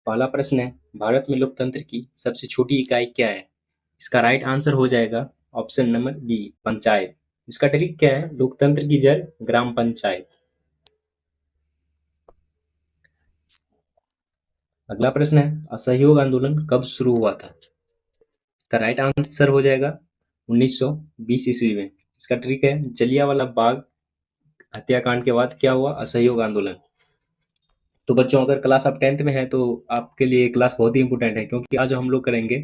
पहला प्रश्न है, भारत में लोकतंत्र की सबसे छोटी इकाई क्या है? इसका राइट आंसर हो जाएगा ऑप्शन नंबर बी, पंचायत। इसका ट्रिक क्या है? लोकतंत्र की जड़ ग्राम पंचायत। अगला प्रश्न है, असहयोग आंदोलन कब शुरू हुआ था? इसका राइट आंसर हो जाएगा 1920 ईस्वी में। इसका ट्रिक है, जलियांवाला बाग हत्याकांड के बाद क्या हुआ? असहयोग आंदोलन। तो बच्चों, अगर क्लास आप 10th में है तो आपके लिए क्लास बहुत ही इंपॉर्टेंट है, क्योंकि आज हम लोग करेंगे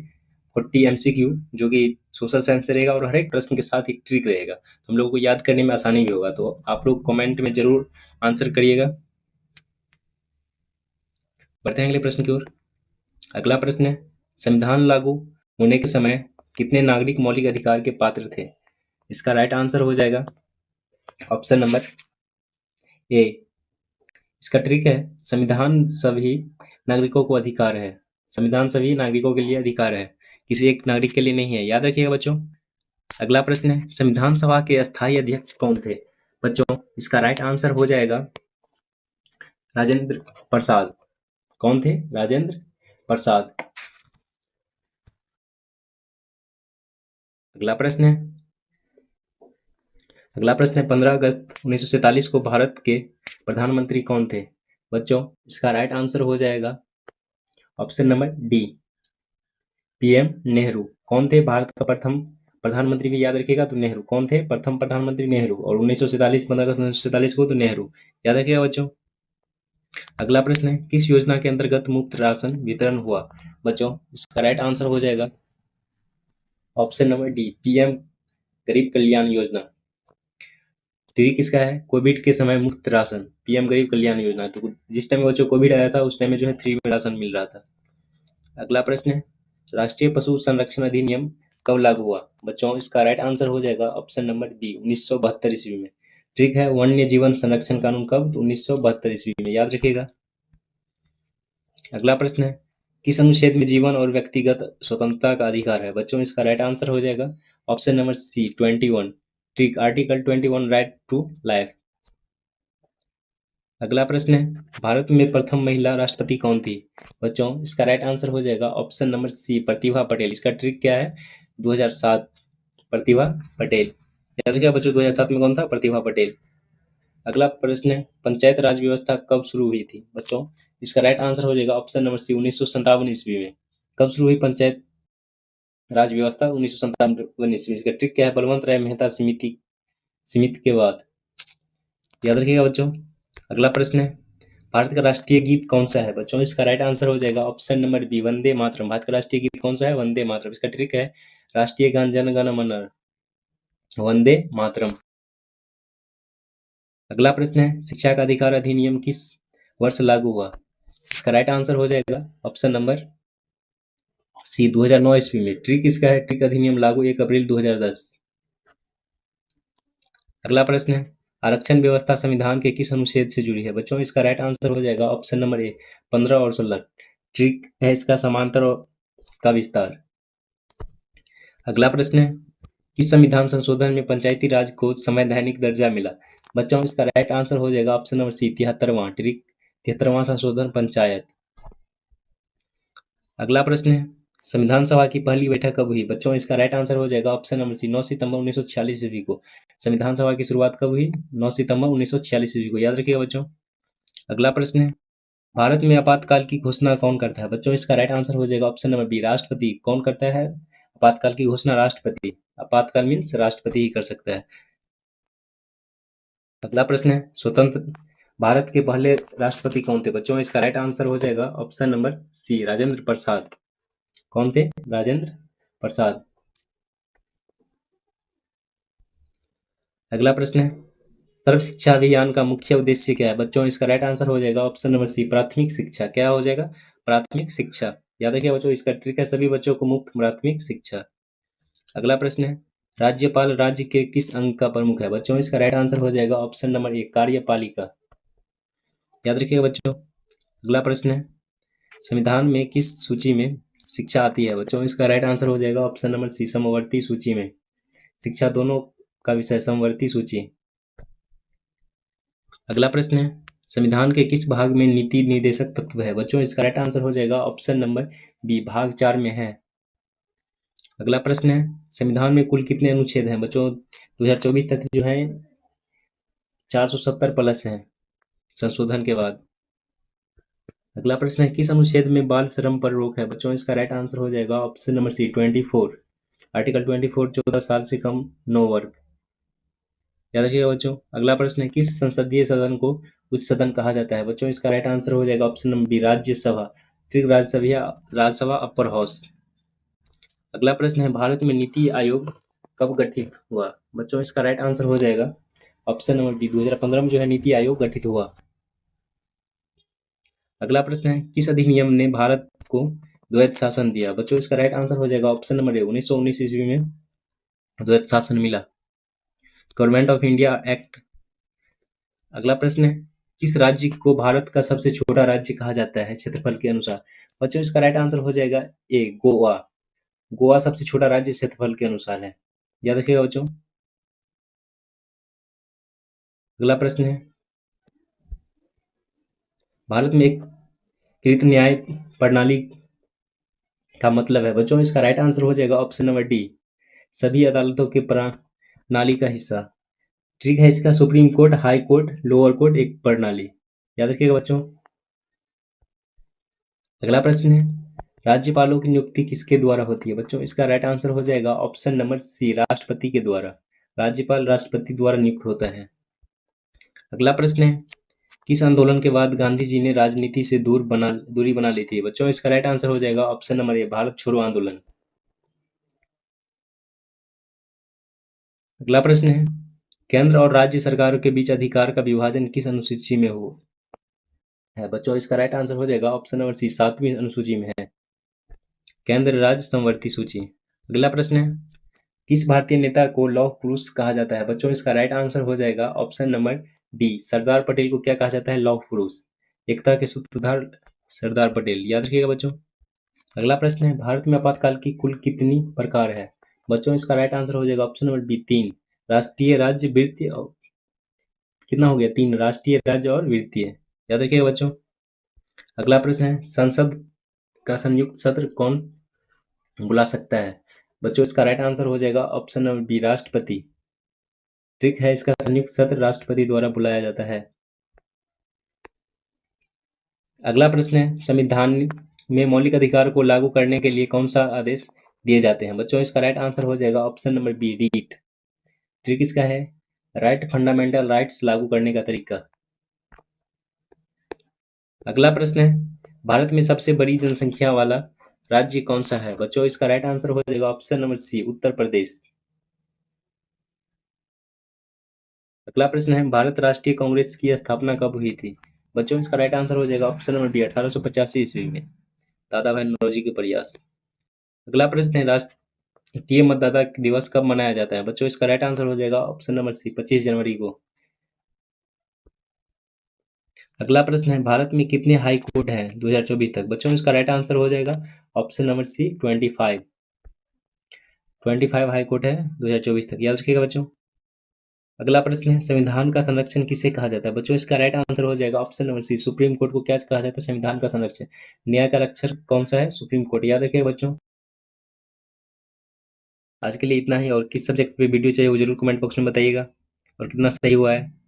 40 MCQ, जो कि सोशल साइंस से रहेगा और हर एक प्रश्न के साथ एक ट्रिक रहेगा, तो हम लोगों को याद करने में आसानी भी होगा। तो आप लोग कमेंट में जरूर आंसर करिएगा। बढ़ते हैं अगले प्रश्न की ओर। अगला प्रश्न है, संविधान लागू होने के समय कितने नागरिक मौलिक अधिकार के पात्र थे? इसका राइट आंसर हो जाएगा ऑप्शन नंबर ए। इसका ट्रिक है, संविधान सभी नागरिकों को अधिकार है। संविधान सभी नागरिकों के लिए अधिकार है, किसी एक नागरिक के लिए नहीं है, याद रखिएगा बच्चों। अगला प्रश्न है, संविधान सभा के अस्थायी अध्यक्ष कौन थे? बच्चों, इसका राइट आंसर हो जाएगा राजेंद्र प्रसाद। कौन थे? राजेंद्र प्रसाद। अगला प्रश्न है, 15 अगस्त 1947 को भारत के प्रधानमंत्री कौन थे? बच्चों, इसका राइट आंसर हो जाएगा option number D, PM Nehru. कौन थे भारत का प्रथम प्रधानमंत्री? भी याद रखिएगा, तो नेहरू। कौन थे? प्रथम प्रधानमंत्री नेहरू। और 1947 15 अगस्त 1947 को तो नेहरू, याद रखिएगा बच्चों। अगला प्रश्न है, किस योजना के अंतर्गत मुफ्त राशन वितरण हुआ? बच्चों, इसका राइट आंसर हो जाएगा ऑप्शन नंबर डी, PM गरीब कल्याण योजना। ट्रिक किसका है? कोविड के समय मुफ्त राशन, PM गरीब कल्याण योजना। तो जिस टाइम बच्चों कोविड आया था उस टाइम में जो है फ्री में राशन मिल रहा था। अगला प्रश्न है, राष्ट्रीय पशु संरक्षण अधिनियम कब लागू हुआ? बच्चों, इसका राइट आंसर हो जाएगा ऑप्शन नंबर बी, 1972 ईस्वी में। ठीक है, वन्य जीवन संरक्षण कानून कब? तो 1972 ईस्वी में, याद रखिएगा। अगला प्रश्न है, किस अनुच्छेद में जीवन और व्यक्तिगत स्वतंत्रता का अधिकार है? बच्चों, इसका राइट आंसर हो जाएगा ऑप्शन नंबर सी, 21। ठीक, आर्टिकल 21, राइट टू लाइफ। अगला प्रश्न है, भारत में प्रथम महिला राष्ट्रपति कौन थी? बच्चों, इसका राइट आंसर हो जाएगा ऑप्शन नंबर सी, प्रतिभा पटेल। इसका ट्रिक क्या है? 2007, प्रतिभा पटेल। याद रखिएगा बच्चों, 2007 में कौन था? प्रतिभा पटेल। अगला प्रश्न है, पंचायत राज व्यवस्था कब शुरू हुई थी? बच्चों, इसका राइट आंसर हो जाएगा ऑप्शन नंबर सी, 1957 ईस्वी में। कब शुरू हुई पंचायत राज व्यवस्था? 1957 ईस्वी। इसका ट्रिक क्या है? बलवंत राय मेहता समिति के बाद, याद रखिएगा बच्चों। अगला प्रश्न है, भारत का राष्ट्रीय गीत कौन सा है? बच्चों, इसका राइट आंसर हो जाएगा option number B, Vande Mataram. Bharat का राष्ट्रीय गीत कौन सा है? वंदे मातरम। इसका ट्रिक है, राष्ट्रीय गान जन गण मन, वंदे मातरम। अगला प्रश्न है, शिक्षा का अधिकार अधिनियम किस वर्ष लागू हुआ? इसका राइट आंसर हो जाएगा ऑप्शन नंबर सी, 2009 ईस्वी में। ट्रिक इसका है, ट्रिक अधिनियम लागू 1 अप्रैल 2010। अगला प्रश्न है, आरक्षण व्यवस्था संविधान के किस अनुच्छेद से जुड़ी है? बच्चों, इसका राइट आंसर हो जाएगा ऑप्शन नंबर ए, 15 और 16। ट्रिक है इसका, समांतर का विस्तार। अगला प्रश्न है, किस संविधान संशोधन में पंचायती राज को संवैधानिक दर्जा मिला? बच्चों, इसका राइट आंसर हो जाएगा ऑप्शन नंबर सी, 73वां। ट्रिक, 73वां संशोधन पंचायत। अगला प्रश्न है, संविधान सभा की पहली बैठक कब हुई? बच्चों, इसका राइट आंसर हो जाएगा ऑप्शन नंबर सी, 9 सितंबर 1946 ईस्वी को। संविधान सभा की शुरुआत कब हुई? 9 सितंबर 1946 ईस्वी को, याद रखिएगा बच्चों। अगला प्रश्न है, भारत में आपातकाल की घोषणा कौन करता है? बच्चों, इसका राइट आंसर हो जाएगा ऑप्शन नंबर बी, राष्ट्रपति। कौन करता है आपातकाल की घोषणा? राष्ट्रपति। आपातकाल मीन्स राष्ट्रपति ही कर सकता है। अगला प्रश्न है, स्वतंत्र भारत के पहले राष्ट्रपति कौन थे? बच्चों, इसका राइट आंसर हो जाएगा ऑप्शन नंबर सी, राजेंद्र प्रसाद। कौन थे? राजेंद्र प्रसाद। अगला प्रश्न है, सर्व शिक्षा अभियान का मुख्य उद्देश्य क्या है? बच्चों, इसका राइट आंसर हो जाएगा ऑप्शन नंबर सी, प्राथमिक शिक्षा। क्या हो जाएगा? प्राथमिक शिक्षा। याद रखिए बच्चों, इसका ट्रिक है, सभी बच्चों को मुफ्त प्राथमिक शिक्षा। अगला प्रश्न है, राज्यपाल राज्य के किस अंग का प्रमुख है? बच्चों, इसका राइट आंसर हो जाएगा ऑप्शन नंबर ए, कार्यपालिका। याद रखिएगा बच्चों। अगला प्रश्न है, संविधान में किस सूची में शिक्षा आती है? बच्चों, इसका राइट आंसर हो जाएगा ऑप्शन नंबर सी, समवर्ती सूची में। शिक्षा दोनों का विषय, समवर्ती सूची। अगला प्रश्न है, संविधान के किस भाग में नीति निर्देशक तत्व है? बच्चों इसका राइट आंसर हो जाएगा ऑप्शन नंबर बी, भाग 4 में है। अगला प्रश्न है, संविधान में कुल कितने अनुच्छेद हैं? बच्चों 2024 तक जो है 470 प्लस हैं संशोधन के बाद। अगला प्रश्न है, किस अनुच्छेद में बाल श्रम पर रोक है? बच्चों इसका राइट आंसर हो जाएगा ऑप्शन नंबर सी, 24। आर्टिकल 24, 14 साल से कम नो वर्क। याद रखिएगा बच्चों। अगला प्रश्न है, किस संसदीय सदन को उच्च सदन कहा जाता है? बच्चों इसका राइट आंसर हो जाएगा ऑप्शन नंबर बी, राज्यसभा, त्रिक राज्यसभा, राज्यसभा अपर हाउस। अगला प्रश्न है, भारत में नीति आयोग कब गठित हुआ? बच्चों इसका राइट आंसर हो जाएगा ऑप्शन नंबर बी, 2015 में जो है नीति आयोग गठित हुआ। अगला प्रश्न है, किस अधिनियम ने भारत को द्वैत शासन दिया? बच्चों इसका राइट आंसर हो जाएगा ऑप्शन नंबर ए, 1919 ईस्वी में द्वैत शासन मिला, गवर्नमेंट ऑफ इंडिया एक्ट। अगला प्रश्न है, किस राज्य को भारत का सबसे छोटा राज्य कहा जाता है क्षेत्रफल के अनुसार? बच्चों इसका राइट आंसर हो जाएगा ए, गोवा। गोवा सबसे छोटा राज्य क्षेत्रफल के अनुसार है। याद रखिएगा बच्चों। अगला प्रश्न है, भारत में एक कृत न्याय प्रणाली का मतलब है? बच्चों इसका राइट आंसर हो जाएगा ऑप्शन नंबर डी, सभी अदालतों के प्रणाली का हिस्सा। ठीक है, इसका supreme court, high court, lower court एक प्रणाली। याद रखिएगा बच्चों। अगला प्रश्न है, राज्यपालों की नियुक्ति किसके द्वारा होती है? बच्चों इसका राइट आंसर हो जाएगा ऑप्शन नंबर सी, राष्ट्रपति के द्वारा। राज्यपाल राष्ट्रपति द्वारा नियुक्त होता है। अगला प्रश्न है, किस आंदोलन के बाद गांधी जी ने राजनीति से दूरी बना ली थी? बच्चों इसका राइट आंसर हो जाएगा ऑप्शन नंबर ए, भारत छोड़ो आंदोलन। अगला प्रश्न है, केंद्र और राज्य सरकारों के बीच अधिकार का विभाजन किस अनुसूची में हो है? बच्चों इसका राइट आंसर हो जाएगा ऑप्शन नंबर सी, 7वीं अनुसूची में है, केंद्र राज्य समवर्ती सूची। अगला प्रश्न है, किस भारतीय नेता को लौह पुरुष कहा जाता है? बच्चों इसका राइट आंसर हो जाएगा option number D, Sardar Patel को क्या कहा जाता है? लौह पुरुष, एकता के सूत्रधार सरदार पटेल। याद रखिएगा बच्चों। अगला प्रश्न है, भारत में आपातकाल की कुल कितनी प्रकार है? बच्चों इसका राइट आंसर हो जाएगा ऑप्शन नंबर बी, 3, राष्ट्रीय, राज्य, वृत्तीय और कितना हो गया? 3, राष्ट्रीय, राज्य और वृत्तीय। याद रखिएगा बच्चों। अगला प्रश्न है, संसद का संयुक्त सत्र कौन बुला सकता है? बच्चों इसका राइट आंसर हो जाएगा ऑप्शन नंबर बी, राष्ट्रपति। ट्रिक है, इसका संयुक्त सत्र राष्ट्रपति द्वारा बुलाया जाता है। अगला प्रश्न है, संविधान में मौलिक अधिकार को लागू करने के लिए कौन सा आदेश दिए जाते हैं? बच्चों इसका राइट आंसर हो जाएगा ऑप्शन नंबर बी, रीट। ट्रिक इसका है, राइट फंडामेंटल राइट्स लागू करने का तरीका। अगला प्रश्न है, भारत में सबसे बड़ी जनसंख्या वाला राज्य कौन सा है? बच्चों इसका राइट आंसर हो जाएगा ऑप्शन नंबर सी, उत्तर प्रदेश। अगला प्रश्न है, भारत राष्ट्रीय कांग्रेस की स्थापना कब हुई थी? बच्चों इसका राइट आंसर हो जाएगा ऑप्शन नंबर बी, 1885 ईस्वी में, दादा भाई नौरोजी के प्रयास। अगला प्रश्न है, राष्ट्रीय मतदाता दिवस कब मनाया जाता है? बच्चों इसका राइट आंसर हो जाएगा ऑप्शन नंबर सी, 25 जनवरी को। अगला प्रश्न है, भारत में कितने हाई कोर्ट हैं 2024 तक? बच्चों इसका राइट आंसर हो जाएगा option number C, 25। 25 high court है 2024 तक। याद रखिएगा बच्चों। अगला प्रश्न है, संविधान का संरक्षण किसे कहा जाता है? बच्चों इसका राइट आंसर हो जाएगा option number C, supreme court को क्या कहा जाता है? संविधान का संरक्षण। न्याय का रक्षक कौन सा है? Supreme court. याद रखिएगा बच्चों। आज के लिए इतना ही, और किस सब्जेक्ट पे वीडियो चाहिए वो जरूर कमेंट बॉक्स में बताइएगा, और कितना सही हुआ है